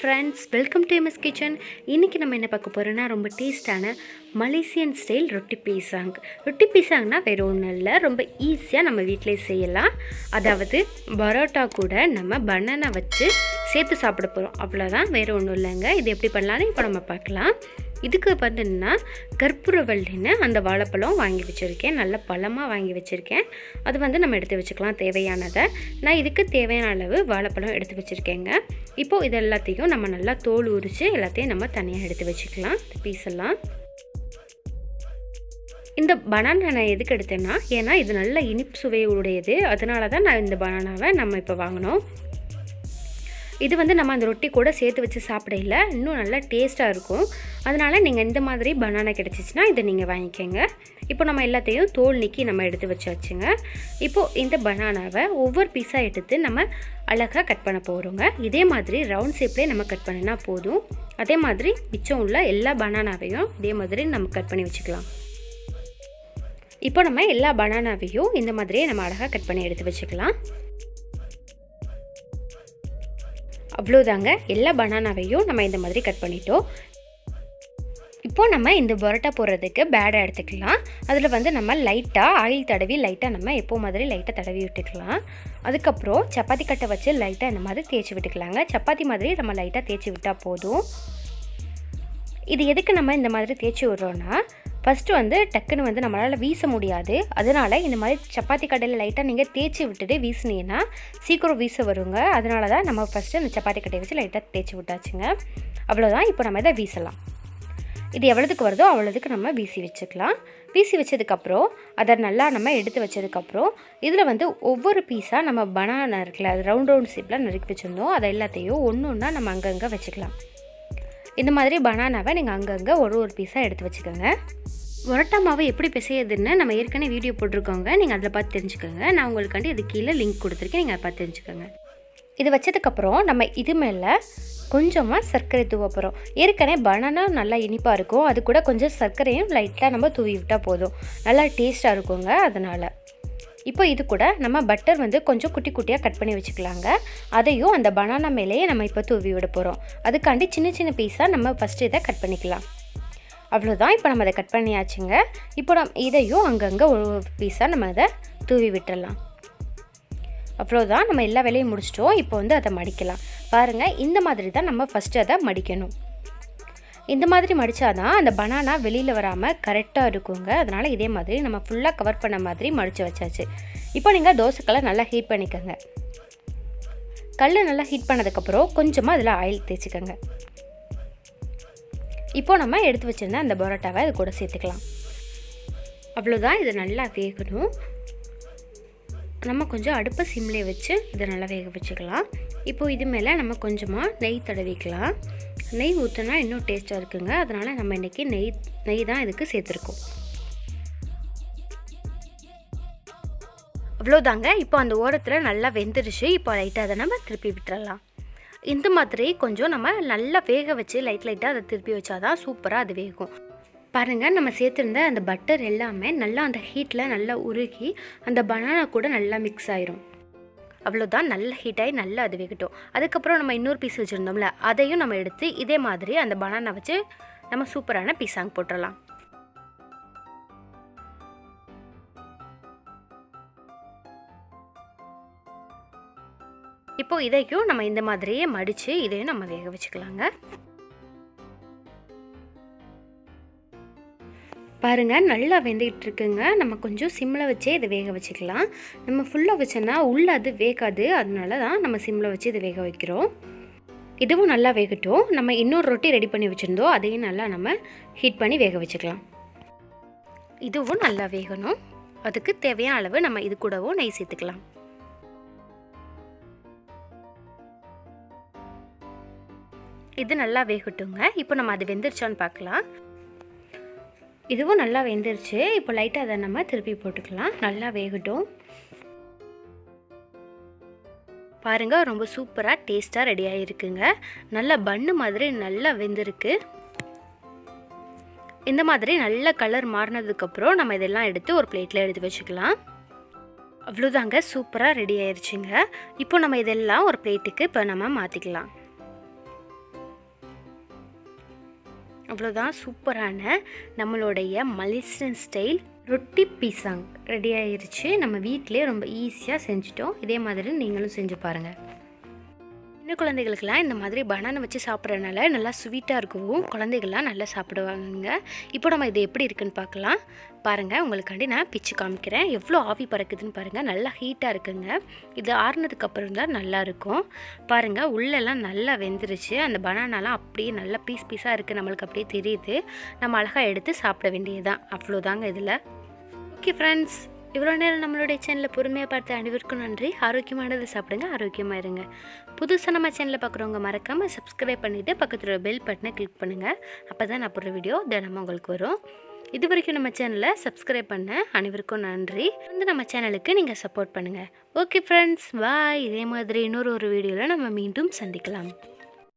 friends, welcome to MS Kitchen. இன்னைக்கு நம்ம என்ன பார்க்க போறோம்னா ரொம்ப டேஸ்டான மலேசியன் ஸ்டைல் ரொட்டி பீசாங். ரொட்டி பீசாங்னா வேற ஒன்றும் இல்லை, ரொம்ப ஈஸியாக நம்ம வீட்டிலே செய்யலாம். அதாவது பரோட்டா கூட நம்ம பனானா வச்சு சேர்த்து சாப்பிட போகிறோம், அவ்வளோதான், வேறு ஒன்றும் இல்லைங்க. இது எப்படி பண்ணலான்னு இப்போ நம்ம பார்க்கலாம். இதுக்கு பார்த்தீங்கன்னா கற்பூரவல்லின்னு அந்த வாழைப்பழம் வாங்கி வச்சுருக்கேன், நல்ல பழமாக வாங்கி வச்சுருக்கேன். அது நம்ம எடுத்து வச்சுக்கலாம் தேவையானதை. நான் இதுக்கு தேவையான அளவு வாழைப்பழம் எடுத்து வச்சுருக்கேங்க. இப்போது இது எல்லாத்தையும் நம்ம நல்லா தோல் உரித்து எல்லாத்தையும் நம்ம தனியாக எடுத்து வச்சுக்கலாம். பீஸ் எல்லாம் இந்த பனானா நான் எதுக்கு எடுத்தேன்னா, ஏன்னா இது நல்ல இனிப்பு சுவையுடையது, அதனால தான் நான் இந்த பனானாவை நம்ம இப்போ வாங்கினோம். இது நம்ம அந்த ரொட்டி கூட சேர்த்து வச்சு சாப்பிடல, இன்னும் நல்லா டேஸ்ட்டாக இருக்கும். அதனால் நீங்கள் இந்த மாதிரி பனானா கிடச்சிச்சின்னா இதை நீங்கள் வாங்கிக்கோங்க. இப்போ நம்ம எல்லாத்தையும் தோல் நீக்கி நம்ம எடுத்து வச்சாச்சுங்க. இப்போது இந்த பனானாவை ஒவ்வொரு பீஸாக எடுத்து நம்ம அழகாக கட் பண்ண போகிறோங்க. இதே மாதிரி ரவுண்ட் ஷேப்லேயே நம்ம கட் பண்ணினா போதும். அதே மாதிரி மிச்சம் உள்ள எல்லா பனானாவையும் இதே மாதிரி நம்ம கட் பண்ணி வச்சுக்கலாம். இப்போ நம்ம எல்லா பனானாவையும் இந்த மாதிரியே நம்ம அழகாக கட் பண்ணி எடுத்து வச்சுக்கலாம். அவ்வளோதாங்க, எல்லா பனானாவையும் நம்ம இந்த மாதிரி கட் பண்ணிட்டோம். இப்போது நம்ம இந்த பரோட்டா போடுறதுக்கு பேடை எடுத்துக்கலாம். அதில் நம்ம லைட்டாக ஆயில் தடவி லைட்டாக நம்ம எப்போ மாதிரி லைட்டாக தடவி விட்டுக்கலாம். அதுக்கப்புறம் சப்பாத்தி கட்டை வச்சு லைட்டாக இந்த மாதிரி தேய்ச்சி விட்டுக்கலாங்க. சப்பாத்தி மாதிரி நம்ம லைட்டாக தேய்ச்சி விட்டால் போதும். இது எதுக்கு நம்ம இந்த மாதிரி தேய்ச்சி விட்றோன்னா, ஃபஸ்ட்டு டக்குன்னு நம்மளால் வீச முடியாது. அதனால் இந்த மாதிரி சப்பாத்தி கட்டையில் லைட்டாக நீங்கள் தேய்ச்சி விட்டுட்டு வீசினீங்கன்னா சீக்கிரம் வீச வருங்க. அதனால தான் நம்ம ஃபஸ்ட்டு அந்த சப்பாத்தி கட்டையை வச்சு லைட்டாக தேய்ச்சி விட்டாச்சுங்க. அவ்வளோதான். இப்போ நம்ம இதை வீசலாம். இது எவ்வளோதுக்கு வருதோ அவ்வளோதுக்கு நம்ம வீசி வச்சுக்கலாம். வீசி வச்சதுக்கப்புறம் அதை நல்லா நம்ம எடுத்து வச்சதுக்கப்புறம் இதில் ஒவ்வொரு பீஸாக நம்ம பனானா இருக்குல்ல, அது ரவுண்ட் ஷேப்பில் நறுக்கி வச்சுருந்தோம், அதை எல்லாத்தையும் ஒன்று ஒன்றா நம்ம அங்கங்கே வச்சுக்கலாம். இந்த மாதிரி பனானாவை நீங்கள் அங்கங்கே ஒரு பீஸாக எடுத்து வச்சுக்கோங்க. பரோட்டா மாவு எப்படி பிசையுதுன்னு நம்ம ஏற்கனவே வீடியோ போட்டிருக்கோங்க, நீங்கள் அதில் பார்த்து தெரிஞ்சுக்கோங்க. நான் உங்களுக்காண்டி இது கீழே லிங்க் கொடுத்துருக்கேன், நீங்கள் அதை பார்த்து தெரிஞ்சுக்கோங்க. இது வச்சதுக்கப்புறம் நம்ம இது மேலே கொஞ்சமாக சர்க்கரை தூவ போகிறோம். ஏற்கனவே பனானா நல்லா இனிப்பாக இருக்கும், அது கூட கொஞ்சம் சர்க்கரையும் லைட்டாக நம்ம தூவி விட்டால் போதும், நல்லா டேஸ்ட்டாக இருக்குங்க. அதனால் இப்போ இது கூட நம்ம பட்டர் கொஞ்சம் குட்டி குட்டியாக கட் பண்ணி வச்சுக்கலாங்க. அதையும் அந்த பனானா மேலேயே நம்ம இப்போ தூவி விட போகிறோம். அதுக்காண்டி சின்ன சின்ன பீஸாக நம்ம ஃபஸ்ட்டு இதை கட் பண்ணிக்கலாம். அவ்வளோதான். இப்போ நம்ம அதை கட் பண்ணியாச்சுங்க. இப்போ இதையும் அங்கங்கே ஒரு பீஸாக நம்ம அதை தூவி விட்டுடலாம். அவ்வளோதான், நம்ம எல்லா வேலையும் முடிச்சிட்டோம். இப்போ அதை மடிக்கலாம். பாருங்கள், இந்த மாதிரி தான் நம்ம ஃபஸ்ட்டு அதை மடிக்கணும். இந்த மாதிரி மடித்தாதான் அந்த பனானா வெளியில் வராமல் கரெக்டாக இருக்குங்க. அதனால் இதே மாதிரி நம்ம ஃபுல்லாக கவர் பண்ண மாதிரி மடித்து வச்சாச்சு. இப்போ நீங்கள் தோசைக்கல்லை நல்லா ஹீட் பண்ணிக்கோங்க. கல் நல்லா ஹீட் பண்ணதுக்கப்புறம் கொஞ்சமாக அதில் ஆயில் தேய்ச்சிக்கோங்க. இப்போது நம்ம எடுத்து வச்சுருந்த அந்த பரோட்டாவை அது கூட சேர்த்துக்கலாம். அவ்வளோதான், இது நல்லா வேகணும். நம்ம கொஞ்சம் அடுப்பை சிம்லேயே வச்சு இதை நல்லா வேக வச்சுக்கலாம். இப்போது இது மேலே நம்ம கொஞ்சமாக நெய் தடவிக்கலாம். நெய் ஊற்றினா இன்னும் டேஸ்ட்டாக இருக்குங்க. அதனால் நம்ம இன்றைக்கி நெய் தான் இதுக்கு சேர்த்துருக்கோம். அவ்வளோதாங்க. இப்போ அந்த ஓரத்தில் நல்லா வெந்துருச்சு. இப்போ லைட்டாக அதை நம்ம திருப்பி விட்டுறலாம். இந்த மாதிரி கொஞ்சம் நம்ம நல்லா வேக வச்சு லைட்டாக அதை திருப்பி வச்சாதான் சூப்பராக அது வேகும். பாருங்கள், நம்ம சேர்த்துருந்த அந்த பட்டர் எல்லாமே நல்லா அந்த ஹீட்டில் நல்லா உருகி அந்த பனானா கூட நல்லா மிக்ஸ் ஆயிரும். அவ்வளோதான், நல்ல ஹீட்டாகி நல்லா அது வேகட்டும். அதுக்கப்புறம் நம்ம இன்னொரு பீஸ் வச்சுருந்தோம்ல, அதையும் நம்ம எடுத்து இதே மாதிரி அந்த பனானா வச்சு நம்ம சூப்பரான பீசாங் போட்டுடலாம். இப்போது இதையும் நம்ம இந்த மாதிரியே மடித்து இதையும் நம்ம வேக வச்சுக்கலாங்க. பாருங்கள், நல்லா வெந்துக்கிட்டு இருக்குங்க. நம்ம கொஞ்சம் சிம்மில் வச்சே இதை வேக வச்சுக்கலாம். நம்ம ஃபுல்லாக வச்சோன்னா உள்ளே அது வேகாது, அதனால தான் நம்ம சிம்மில் வச்சு இதை வேக வைக்கிறோம். இதுவும் நல்லா வேகட்டும். நம்ம இன்னொரு ரொட்டி ரெடி பண்ணி வச்சுருந்தோம், அதையும் நல்லா நம்ம ஹீட் பண்ணி வேக வச்சுக்கலாம். இதுவும் நல்லா வேகணும். அதுக்கு தேவையான அளவு நம்ம இது கூடவும் நெய் சேர்த்துக்கலாம். இது நல்லா வேகட்டுங்க. இப்போ நம்ம அது வெந்துருச்சான்னு பார்க்கலாம். இதுவும் நல்லா வெந்துருச்சு. இப்போ லைட்டாக அதை நம்ம திருப்பி போட்டுக்கலாம். நல்லா வேகட்டும். பாருங்கள், ரொம்ப சூப்பராக டேஸ்ட்டாக ரெடியாக இருக்குங்க. நல்லா பன்னு மாதிரி நல்லா வெந்திருக்கு. இந்த மாதிரி நல்ல கலர் மாறினதுக்கப்புறம் நம்ம இதெல்லாம் எடுத்து ஒரு பிளேட்டில் எடுத்து வச்சுக்கலாம். அவ்வளோதாங்க, சூப்பராக ரெடி ஆயிடுச்சுங்க. இப்போ நம்ம இதெல்லாம் ஒரு பிளேட்டுக்கு இப்போ நம்ம மாற்றிக்கலாம். அவ்வளோதான், சூப்பரான நம்மளுடைய மலேசியன் ஸ்டைல் ரொட்டி பீசாங் ரெடி ஆயிருச்சு. நம்ம வீட்டிலே ரொம்ப ஈஸியாக செஞ்சுட்டோம். இதே மாதிரி நீங்களும் செஞ்சு பாருங்கள். சின்ன குழந்தைகளுக்கெல்லாம் இந்த மாதிரி பனானா வச்சு சாப்பிட்றதுனால நல்லா ஸ்வீட்டாக இருக்கவும் குழந்தைகள்லாம் நல்லா சாப்பிடுவாங்க. இப்போ நம்ம இது எப்படி இருக்குன்னு பார்க்கலாம். பாருங்கள், உங்களுக்காண்டி நான் பிச்சு காமிக்கிறேன். எவ்வளோ ஆவி பறக்குதுன்னு பாருங்கள். நல்லா ஹீட்டாக இருக்குங்க. இது ஆறுனதுக்கப்புறம் தான் நல்லாயிருக்கும். பாருங்கள், உள்ளெல்லாம் நல்லா வெந்துருச்சு. அந்த பனானாலாம் அப்படியே நல்லா பீஸாக இருக்குது, நம்மளுக்கு அப்படியே தெரியுது. நம்ம அழகாக எடுத்து சாப்பிட வேண்டியதுதான். அவ்வளோதாங்க இதில். ஓகே ஃப்ரெண்ட்ஸ், இவ்வளோ நேரம் நம்மளுடைய சேனலை பொறுமையாக பார்த்து அனைவருக்கும் நன்றி. ஆரோக்கியமானதை சாப்பிடுங்க, ஆரோக்கியமாக இருங்க. புதுசாக நம்ம சேனலில் பார்க்குறவங்க மறக்காமல் சப்ஸ்கிரைப் பண்ணிவிட்டு பக்கத்தில் உள்ள பெல் பட்டனை கிளிக் பண்ணுங்கள். அப்போ தான் நான் போடுற வீடியோ தினமும் உங்களுக்கு வரும். இது வரைக்கும் நம்ம சேனலை சப்ஸ்கிரைப் பண்ண அனைவருக்கும் நன்றி. நம்ம சேனலுக்கு நீங்கள் சப்போர்ட் பண்ணுங்கள். ஓகே ஃப்ரெண்ட்ஸ், பாய். இதே மாதிரி இன்னொரு வீடியோவில் நம்ம மீண்டும் சந்திக்கலாம்.